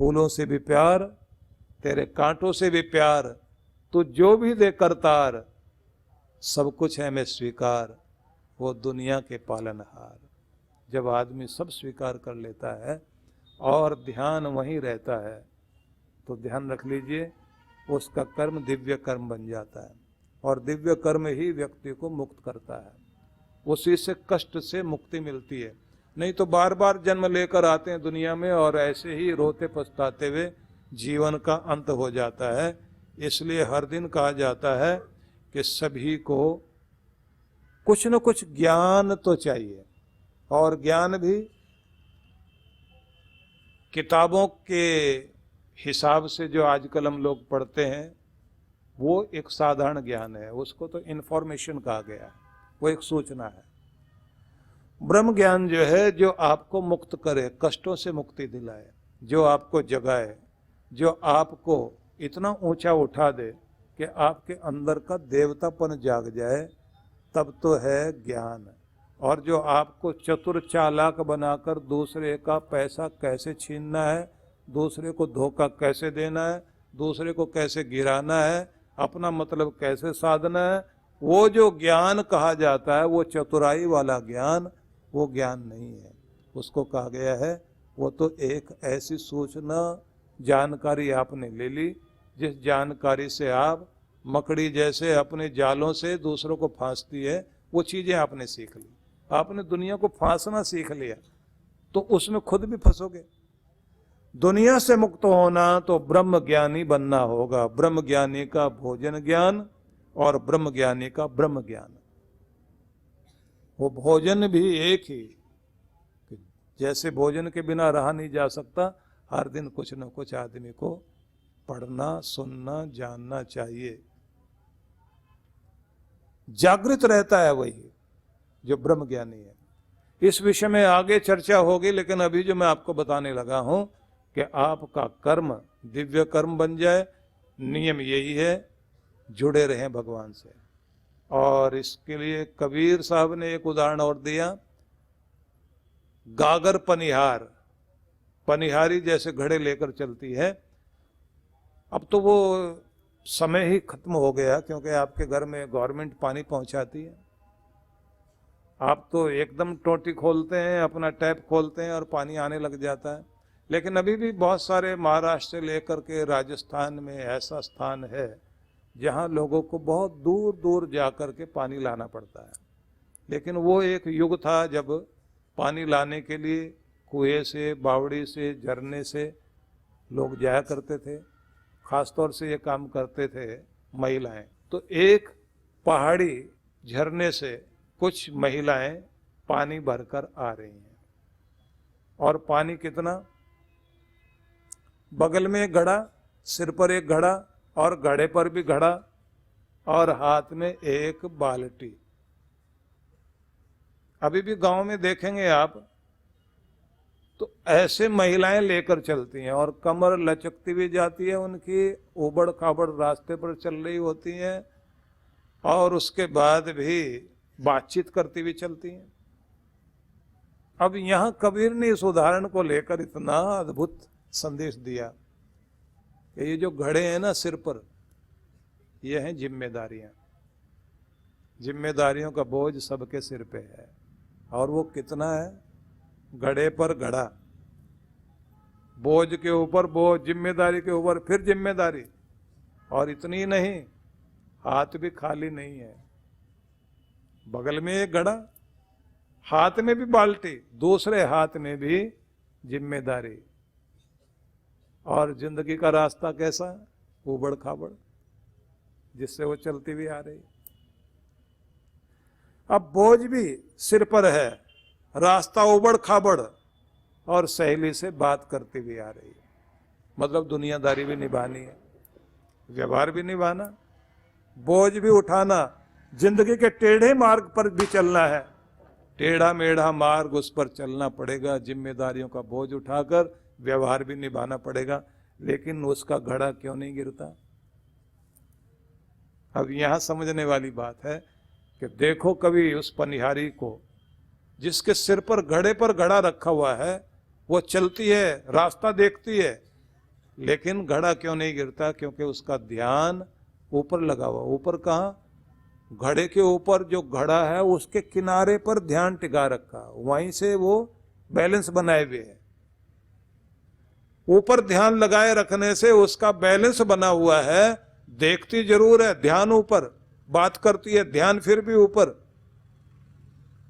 फूलों से भी प्यार, तेरे कांटों से भी प्यार, तू जो भी दे करतार, सब कुछ है मैं स्वीकार, वो दुनिया के पालनहार। जब आदमी सब स्वीकार कर लेता है और ध्यान वहीं रहता है, तो ध्यान रख लीजिए उसका कर्म दिव्य कर्म बन जाता है, और दिव्य कर्म ही व्यक्ति को मुक्त करता है, उसी से कष्ट से मुक्ति मिलती है। नहीं तो बार बार जन्म लेकर आते हैं दुनिया में और ऐसे ही रोते पछताते हुए जीवन का अंत हो जाता है। इसलिए हर दिन कहा जाता है कि सभी को कुछ न कुछ ज्ञान तो चाहिए, और ज्ञान भी किताबों के हिसाब से जो आजकल हम लोग पढ़ते हैं वो एक साधारण ज्ञान है, उसको तो इन्फॉर्मेशन कहा गया है, वो एक सूचना है। ब्रह्म ज्ञान जो है, जो आपको मुक्त करे, कष्टों से मुक्ति दिलाए, जो आपको जगाए, जो आपको इतना ऊंचा उठा दे कि आपके अंदर का देवतापन जाग जाए, तब तो है ज्ञान। और जो आपको चतुर चालाक बनाकर दूसरे का पैसा कैसे छीनना है, दूसरे को धोखा कैसे देना है, दूसरे को कैसे गिराना है, अपना मतलब कैसे साधना है, वो जो ज्ञान कहा जाता है, वो चतुराई वाला ज्ञान, वो ज्ञान नहीं है। उसको कहा गया है वो तो एक ऐसी सूचना जानकारी आपने ले ली, जिस जानकारी से आप मकड़ी जैसे अपने जालों से दूसरों को फांसती है, वो चीजें आपने सीख ली। आपने दुनिया को फांसना सीख लिया तो उसमें खुद भी फंसोगे। दुनिया से मुक्त होना तो ब्रह्म ज्ञानी बनना होगा। ब्रह्म ज्ञानी का भोजन ज्ञान और ब्रह्म ज्ञानी का ब्रह्म ज्ञान। वो भोजन भी एक ही, जैसे भोजन के बिना रहा नहीं जा सकता, हर दिन कुछ न कुछ आदमी को पढ़ना सुनना जानना चाहिए। जागृत रहता है वही जो ब्रह्म ज्ञानी है। इस विषय में आगे चर्चा होगी, लेकिन अभी जो मैं आपको बताने लगा हूं कि आपका कर्म दिव्य कर्म बन जाए, नियम यही है, जुड़े रहें भगवान से। और इसके लिए कबीर साहब ने एक उदाहरण और दिया, गागर पनिहार, पनिहारी जैसे घड़े लेकर चलती है। अब तो वो समय ही खत्म हो गया, क्योंकि आपके घर में गवर्नमेंट पानी पहुंचाती है। आप तो एकदम टोटी खोलते हैं, अपना टैप खोलते हैं और पानी आने लग जाता है। लेकिन अभी भी बहुत सारे महाराष्ट्र से लेकर के राजस्थान में ऐसा स्थान है जहां लोगों को बहुत दूर दूर जाकर के पानी लाना पड़ता है। लेकिन वो एक युग था जब पानी लाने के लिए कुएं से, बावड़ी से, झरने से लोग जाया करते थे। खासतौर से ये काम करते थे महिलाएं। तो एक पहाड़ी झरने से कुछ महिलाएं पानी भरकर आ रही हैं, और पानी कितना, बगल में एक घड़ा, सिर पर एक घड़ा और घड़े पर भी घड़ा, और हाथ में एक बाल्टी। अभी भी गांव में देखेंगे आप तो ऐसे महिलाएं लेकर चलती हैं, और कमर लचकती भी जाती है उनकी, उबड़ खाबड़ रास्ते पर चल रही होती हैं, और उसके बाद भी बातचीत करती हुई चलती हैं। अब यहां कबीर ने इस उदाहरण को लेकर इतना अद्भुत संदेश दिया कि ये जो घड़े हैं ना सिर पर, ये हैं जिम्मेदारियां। जिम्मेदारियों का बोझ सबके सिर पे है, और वो कितना है, घड़े पर घड़ा, बोझ के ऊपर बोझ, जिम्मेदारी के ऊपर फिर जिम्मेदारी। और इतनी नहीं, हाथ भी खाली नहीं है, बगल में एक घड़ा, हाथ में भी बाल्टी, दूसरे हाथ में भी जिम्मेदारी। और जिंदगी का रास्ता कैसा, उबड़ खाबड़, जिससे वो चलती भी आ रही। अब बोझ भी सिर पर है, रास्ता उबड़ खाबड़, और सहेली से बात करती हुई आ रही है। मतलब दुनियादारी भी निभानी है, व्यवहार भी निभाना, बोझ भी उठाना, जिंदगी के टेढ़े मार्ग पर भी चलना है, टेढ़ा मेढ़ा मार्ग उस पर चलना पड़ेगा, जिम्मेदारियों का बोझ उठाकर व्यवहार भी निभाना पड़ेगा। लेकिन उसका घड़ा क्यों नहीं गिरता। अब यहां समझने वाली बात है कि देखो कभी उस पनिहारी को, जिसके सिर पर घड़े पर घड़ा रखा हुआ है, वो चलती है, रास्ता देखती है, लेकिन घड़ा क्यों नहीं गिरता? क्योंकि उसका ध्यान ऊपर लगा हुआ। ऊपर कहाँ? घड़े के ऊपर जो घड़ा है उसके किनारे पर ध्यान टिका रखा, वहीं से वो बैलेंस बनाए हुए है। ऊपर ध्यान लगाए रखने से उसका बैलेंस बना हुआ है। देखती जरूर है, ध्यान ऊपर, बात करती है, ध्यान फिर भी ऊपर,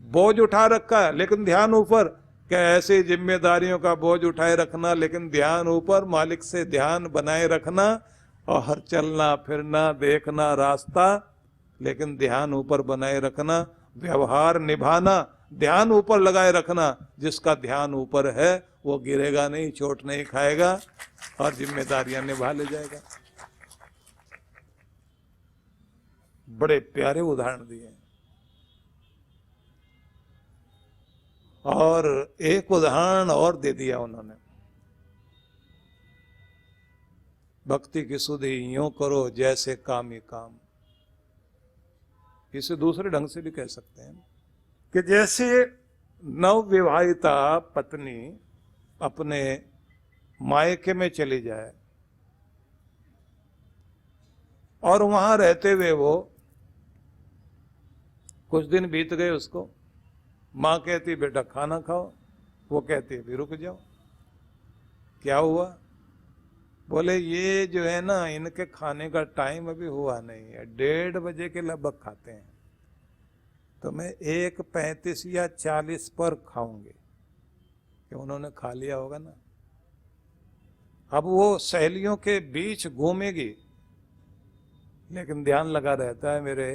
बोझ उठा रखा है लेकिन ध्यान ऊपर। क्या ऐसी जिम्मेदारियों का बोझ उठाए रखना लेकिन ध्यान ऊपर, मालिक से ध्यान बनाए रखना, और हर चलना फिरना देखना रास्ता, लेकिन ध्यान ऊपर बनाए रखना, व्यवहार निभाना, ध्यान ऊपर लगाए रखना। जिसका ध्यान ऊपर है वो गिरेगा नहीं, चोट नहीं खाएगा और जिम्मेदारियां निभा ले जाएगा। बड़े प्यारे उदाहरण दिए। और एक उदाहरण और दे दिया उन्होंने, भक्ति की सुधि यूं करो जैसे काम ही काम। इसे दूसरे ढंग से भी कह सकते हैं कि जैसे नवविवाहिता पत्नी अपने मायके में चली जाए और वहां रहते हुए वो कुछ दिन बीत गए, उसको माँ कहती बेटा खाना खाओ, वो कहती है भी रुक जाओ। क्या हुआ? बोले ये जो है ना, इनके खाने का टाइम अभी हुआ नहीं है, 1:30 बजे के लगभग खाते हैं, तो मैं 1:35 या 40 पर खाऊंगी। कि उन्होंने खा लिया होगा ना। अब वो सहेलियों के बीच घूमेगी लेकिन ध्यान लगा रहता है मेरे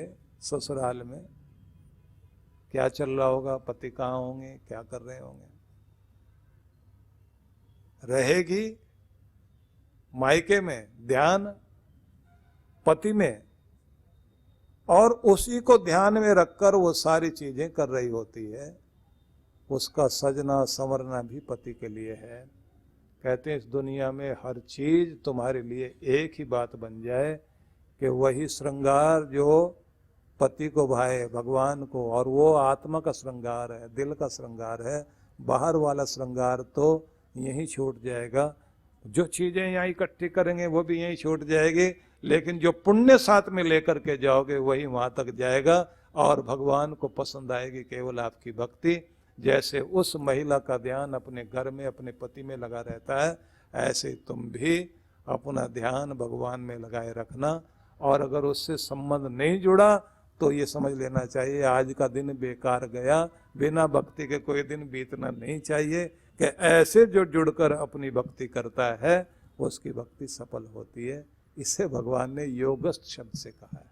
ससुराल में क्या चल रहा होगा, पति कहाँ होंगे, क्या कर रहे होंगे। रहेगी मायके में, ध्यान पति में, और उसी को ध्यान में रखकर वो सारी चीजें कर रही होती है। उसका सजना संवरना भी पति के लिए है। कहते हैं इस दुनिया में हर चीज तुम्हारे लिए एक ही बात बन जाए कि वही श्रृंगार जो पति को भाए, भगवान को, और वो आत्मा का श्रृंगार है, दिल का श्रृंगार है। बाहर वाला श्रृंगार तो यहीं छूट जाएगा। जो चीजें यहाँ इकट्ठी करेंगे वो भी यहीं छूट जाएगी, लेकिन जो पुण्य साथ में लेकर के जाओगे वही वहां तक जाएगा और भगवान को पसंद आएगी केवल आपकी भक्ति। जैसे उस महिला का ध्यान अपने घर में अपने पति में लगा रहता है, ऐसे तुम भी अपना ध्यान भगवान में लगाए रखना। और अगर उससे संबंध नहीं जुड़ा तो ये समझ लेना चाहिए आज का दिन बेकार गया। बिना भक्ति के कोई दिन बीतना नहीं चाहिए कि ऐसे जो जुड़कर अपनी भक्ति करता है उसकी भक्ति सफल होती है। इसे भगवान ने योगस्थ शब्द से कहा है,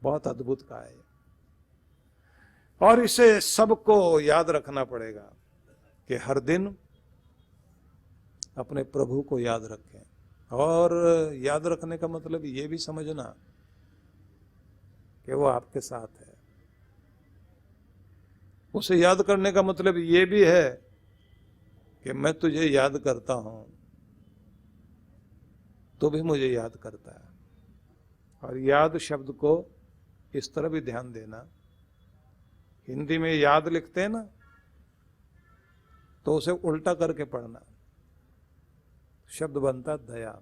बहुत अद्भुत कहा है। और इसे सबको याद रखना पड़ेगा कि हर दिन अपने प्रभु को याद रखें। और याद रखने का मतलब ये भी समझना कि वो आपके साथ है। उसे याद करने का मतलब ये भी है कि मैं तुझे याद करता हूं, तो भी मुझे याद करता है। और याद शब्द को इस तरह भी ध्यान देना, हिंदी में याद लिखते हैं ना, तो उसे उल्टा करके पढ़ना, शब्द बनता दया।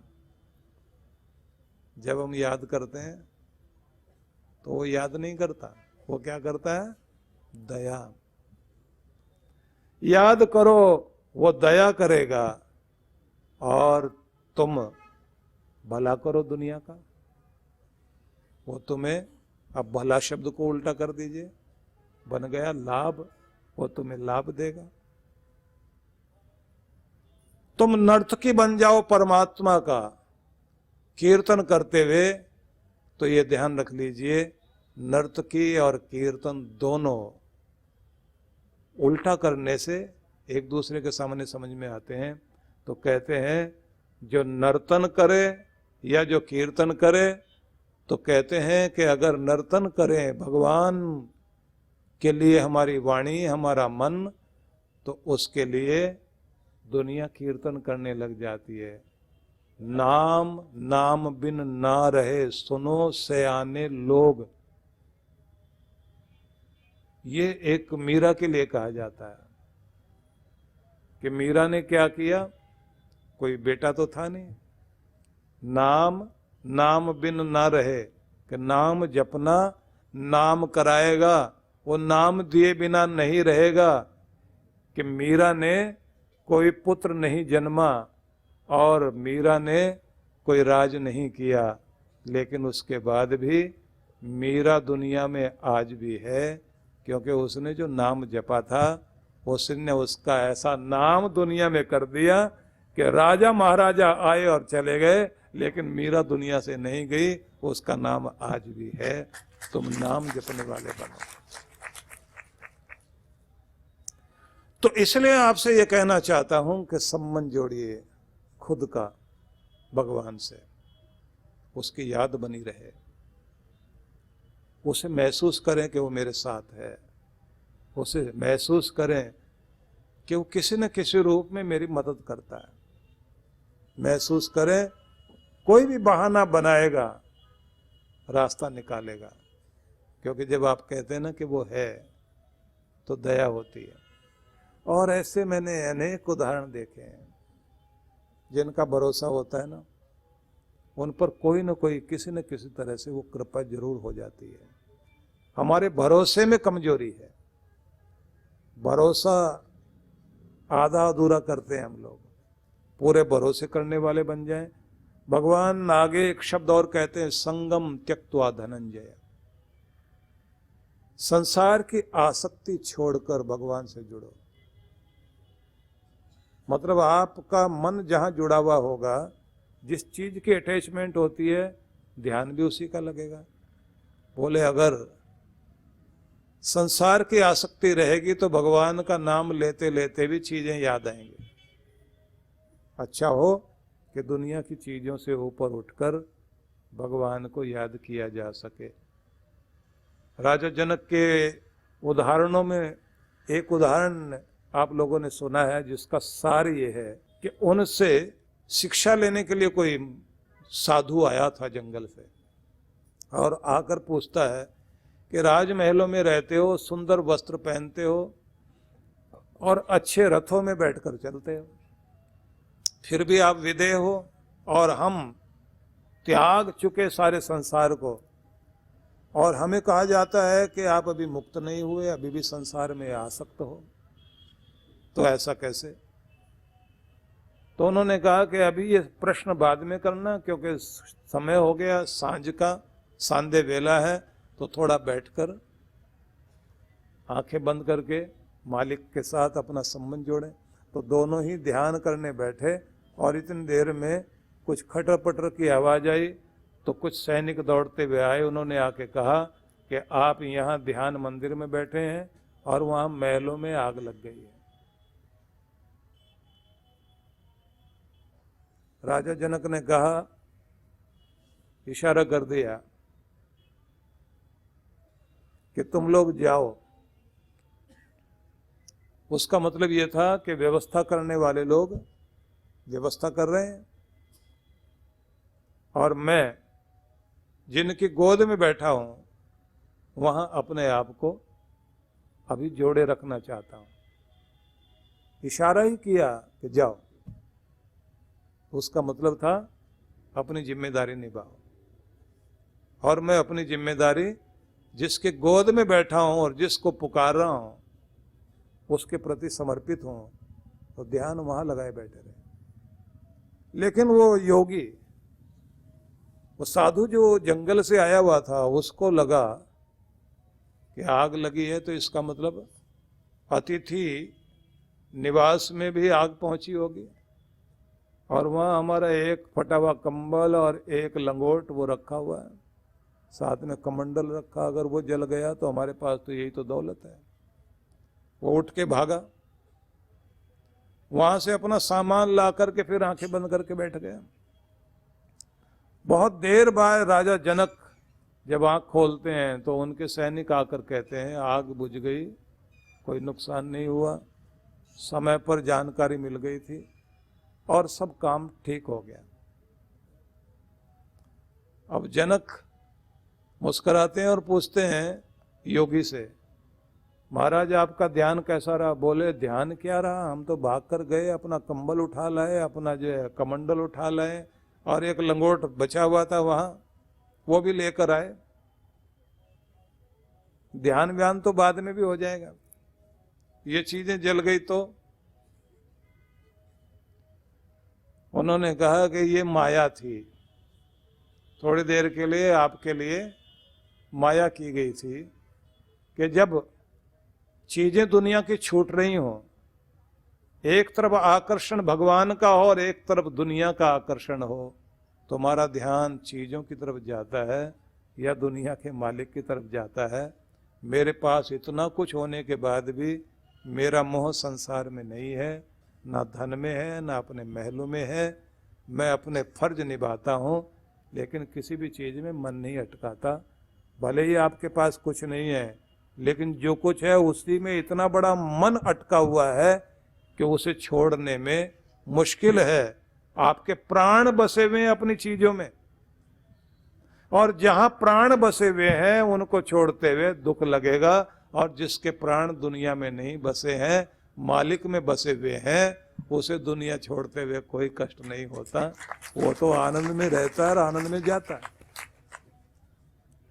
जब हम याद करते हैं तो वो याद नहीं करता, वो क्या करता है? दया। याद करो वो दया करेगा और तुम भला करो दुनिया का, वो तुम्हें, अब भला शब्द को उल्टा कर दीजिए, बन गया लाभ, वो तुम्हें लाभ देगा। तुम नर्तकी बन जाओ परमात्मा का कीर्तन करते हुए, तो ये ध्यान रख लीजिए नर्तकी और कीर्तन दोनों उल्टा करने से एक दूसरे के सामने समझ में आते हैं। तो कहते हैं जो नर्तन करे या जो कीर्तन करे, तो कहते हैं कि अगर नर्तन करें भगवान के लिए हमारी वाणी हमारा मन, तो उसके लिए दुनिया कीर्तन करने लग जाती है। नाम नाम बिन ना रहे सुनो सयाने लोग, ये एक मीरा के लिए कहा जाता है कि मीरा ने क्या किया, कोई बेटा तो था नहीं। नाम नाम बिन ना रहे, कि नाम जपना नाम कराएगा, वो नाम दिए बिना नहीं रहेगा। कि मीरा ने कोई पुत्र नहीं जन्मा और मीरा ने कोई राज नहीं किया, लेकिन उसके बाद भी मीरा दुनिया में आज भी है, क्योंकि उसने जो नाम जपा था, उसने उसका ऐसा नाम दुनिया में कर दिया कि राजा महाराजा आए और चले गए, लेकिन मीरा दुनिया से नहीं गई, उसका नाम आज भी है। तुम नाम जपने वाले बनो। तो इसलिए आपसे यह कहना चाहता हूं कि संबंध जोड़िए खुद का भगवान से, उसकी याद बनी रहे, उसे महसूस करें कि वो मेरे साथ है, उसे महसूस करें कि वो किसी न किसी रूप में मेरी मदद करता है। महसूस करें, कोई भी बहाना बनाएगा, रास्ता निकालेगा, क्योंकि जब आप कहते हैं ना कि वो है, तो दया होती है। और ऐसे मैंने अनेक उदाहरण देखे हैं, जिनका भरोसा होता है ना, उन पर कोई न कोई किसी न किसी तरह से वो कृपा जरूर हो जाती है। हमारे भरोसे में कमजोरी है, भरोसा आधा अधूरा करते हैं हम लोग, पूरे भरोसे करने वाले बन जाएं। भगवान आगे एक शब्द और कहते हैं, संगम त्यक्त्वा धनंजय, संसार की आसक्ति छोड़कर भगवान से जुड़ो। मतलब आपका मन जहां जुड़ा हुआ होगा, जिस चीज की अटैचमेंट होती है, ध्यान भी उसी का लगेगा। बोले अगर संसार की आसक्ति रहेगी तो भगवान का नाम लेते लेते भी चीजें याद आएंगी। अच्छा हो कि दुनिया की चीजों से ऊपर उठकर भगवान को याद किया जा सके। राजा जनक के उदाहरणों में एक उदाहरण आप लोगों ने सुना है, जिसका सार ये है कि उनसे शिक्षा लेने के लिए कोई साधु आया था जंगल से, और आकर पूछता है कि राजमहलों में रहते हो, सुंदर वस्त्र पहनते हो और अच्छे रथों में बैठकर चलते हो, फिर भी आप विदेह हो, और हम त्याग चुके सारे संसार को, और हमें कहा जाता है कि आप अभी मुक्त नहीं हुए, अभी भी संसार में आसक्त हो, तो ऐसा कैसे? तो उन्होंने कहा कि अभी ये प्रश्न बाद में करना, क्योंकि समय हो गया सांझ का, सांध्य वेला है, तो थोड़ा बैठकर आंखें बंद करके मालिक के साथ अपना संबंध जोड़ें। तो दोनों ही ध्यान करने बैठे, और इतनी देर में कुछ खटर पटर की आवाज आई, तो कुछ सैनिक दौड़ते हुए आए। उन्होंने आके कहा कि आप यहाँ ध्यान मंदिर में बैठे हैं और वहाँ महलों में आग लग गई है। राजा जनक ने कहा, इशारा कर दिया कि तुम लोग जाओ। उसका मतलब यह था कि व्यवस्था करने वाले लोग व्यवस्था कर रहे हैं, और मैं जिनकी गोद में बैठा हूं वहां अपने आप को अभी जोड़े रखना चाहता हूं। इशारा ही किया कि जाओ, उसका मतलब था अपनी जिम्मेदारी निभाओ। और मैं अपनी जिम्मेदारी जिसके गोद में बैठा हूं और जिसको पुकार रहा हूं, उसके प्रति समर्पित हूं, तो ध्यान वहां लगाए बैठे रहे। लेकिन वो योगी, वो साधु जो जंगल से आया हुआ था, उसको लगा कि आग लगी है, तो इसका मतलब अतिथि निवास में भी आग पहुंची होगी, और वहाँ हमारा एक फटा हुआ कंबल और एक लंगोट वो रखा हुआ है, साथ में कमंडल रखा, अगर वो जल गया तो हमारे पास तो यही तो दौलत है। वो उठ के भागा, वहां से अपना सामान ला करके फिर आंखें बंद करके बैठ गया। बहुत देर बाद राजा जनक जब आंख खोलते हैं तो उनके सैनिक आकर कहते हैं, आग बुझ गई, कोई नुकसान नहीं हुआ, समय पर जानकारी मिल गई थी और सब काम ठीक हो गया। अब जनक मुस्कुराते हैं और पूछते हैं योगी से महाराज आपका ध्यान कैसा रहा? बोले ध्यान क्या रहा, हम तो भाग कर गए, अपना कंबल उठा लाए, अपना जो है कमंडल उठा लाए, और एक लंगोट बचा हुआ था वहां, वो भी लेकर आए। ध्यान व्यान तो बाद में भी हो जाएगा, ये चीजें जल गई तो। उन्होंने कहा कि ये माया थी, थोड़ी देर के लिए आपके लिए माया की गई थी, कि जब चीजें दुनिया की छूट रही हो, एक तरफ आकर्षण भगवान का हो और एक तरफ दुनिया का आकर्षण हो, तुम्हारा ध्यान चीजों की तरफ जाता है या दुनिया के मालिक की तरफ जाता है। मेरे पास इतना कुछ होने के बाद भी मेरा मोह संसार में नहीं है, ना धन में है, ना अपने महलों में है। मैं अपने फर्ज निभाता हूँ, लेकिन किसी भी चीज में मन नहीं अटकाता। भले ही आपके पास कुछ नहीं है, लेकिन जो कुछ है उसी में इतना बड़ा मन अटका हुआ है कि उसे छोड़ने में मुश्किल है। आपके प्राण बसे हुए हैं अपनी चीजों में, और जहां प्राण बसे हुए हैं उनको छोड़ते हुए दुख लगेगा, और जिसके प्राण दुनिया में नहीं बसे हैं, मालिक में बसे हुए हैं, उसे दुनिया छोड़ते हुए कोई कष्ट नहीं होता। वो तो आनंद में रहता है और आनंद में जाता है।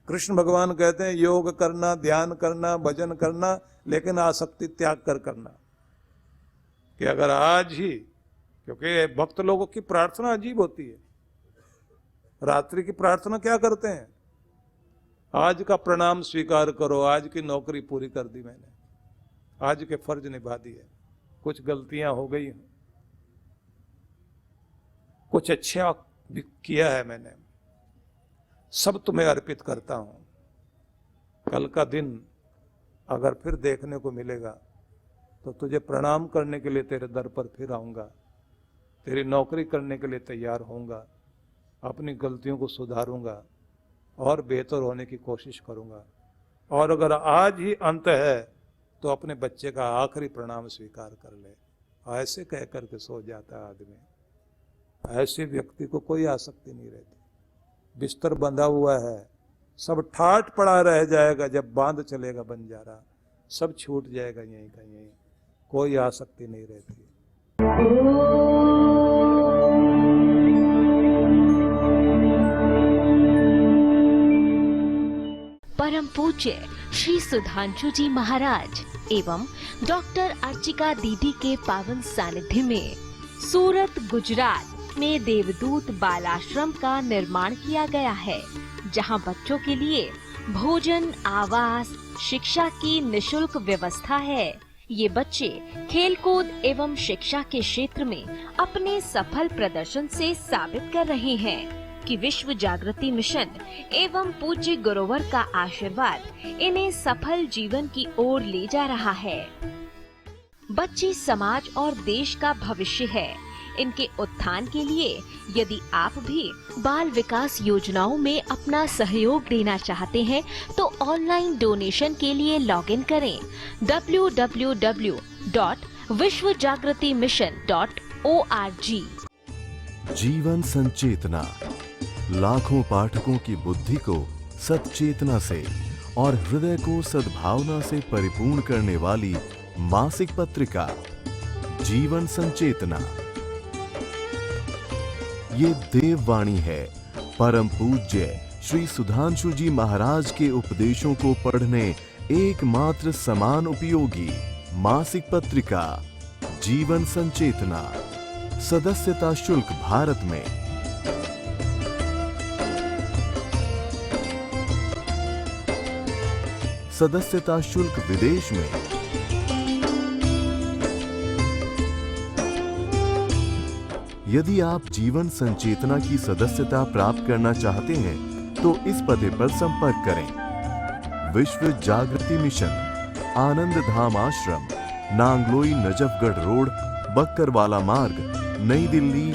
कृष्ण भगवान कहते हैं योग करना, ध्यान करना, भजन करना, लेकिन आसक्ति त्याग कर करना। कि अगर आज ही, क्योंकि भक्त लोगों की प्रार्थना अजीब होती है, रात्रि की प्रार्थना क्या करते हैं? आज का प्रणाम स्वीकार करो, आज की नौकरी पूरी कर दी मैंने, आज के फर्ज निभा दिए, कुछ गलतियां हो गई हैं, कुछ अच्छा भी किया है मैंने, सब तुम्हें अर्पित करता हूं। कल का दिन अगर फिर देखने को मिलेगा तो तुझे प्रणाम करने के लिए तेरे दर पर फिर आऊंगा, तेरी नौकरी करने के लिए तैयार होऊंगा, अपनी गलतियों को सुधारूंगा और बेहतर होने की कोशिश करूंगा। और अगर आज ही अंत है तो अपने बच्चे का आखिरी प्रणाम स्वीकार कर ले। ऐसे कह करके सो जाता है आदमी। ऐसे व्यक्ति को कोई आसक्ति नहीं रहती। बिस्तर बंधा हुआ है, सब ठाट पड़ा रह जाएगा, जब बांध चलेगा बंजारा, सब छूट जाएगा यहीं का यहीं, कोई आसक्ति नहीं रहती। परम पूज्य श्री सुधांशु जी महाराज एवं डॉक्टर अर्चिका दीदी के पावन सानिध्य में सूरत, गुजरात में देवदूत बालाश्रम का निर्माण किया गया है, जहां बच्चों के लिए भोजन, आवास, शिक्षा की निशुल्क व्यवस्था है। ये बच्चे खेलकूद एवं शिक्षा के क्षेत्र में अपने सफल प्रदर्शन से साबित कर रहे हैं कि विश्व जागृति मिशन एवं पूज्य गुरुवर का आशीर्वाद इन्हें सफल जीवन की ओर ले जा रहा है। बच्चे समाज और देश का भविष्य है। इनके उत्थान के लिए यदि आप भी बाल विकास योजनाओं में अपना सहयोग देना चाहते हैं तो ऑनलाइन डोनेशन के लिए लॉगिन करें www.vishwajagritimission.org। जीवन संचेतना लाखों पाठकों की बुद्धि को सच्चेतना से और हृदय को सद्भावना से परिपूर्ण करने वाली मासिक पत्रिका जीवन संचेतना। ये देववाणी है परम पूज्य श्री सुधांशु जी महाराज के उपदेशों को पढ़ने एकमात्र समान उपयोगी मासिक पत्रिका जीवन संचेतना। सदस्यता शुल्क भारत में सदस्यता शुल्क विदेश में। यदि आप जीवन संचेतना की सदस्यता प्राप्त करना चाहते हैं तो इस पते पर संपर्क करें। विश्व जागृति मिशन, आनंद धाम आश्रम, नांगलोई नजफगढ़ रोड, बक्करवाला मार्ग, नई दिल्ली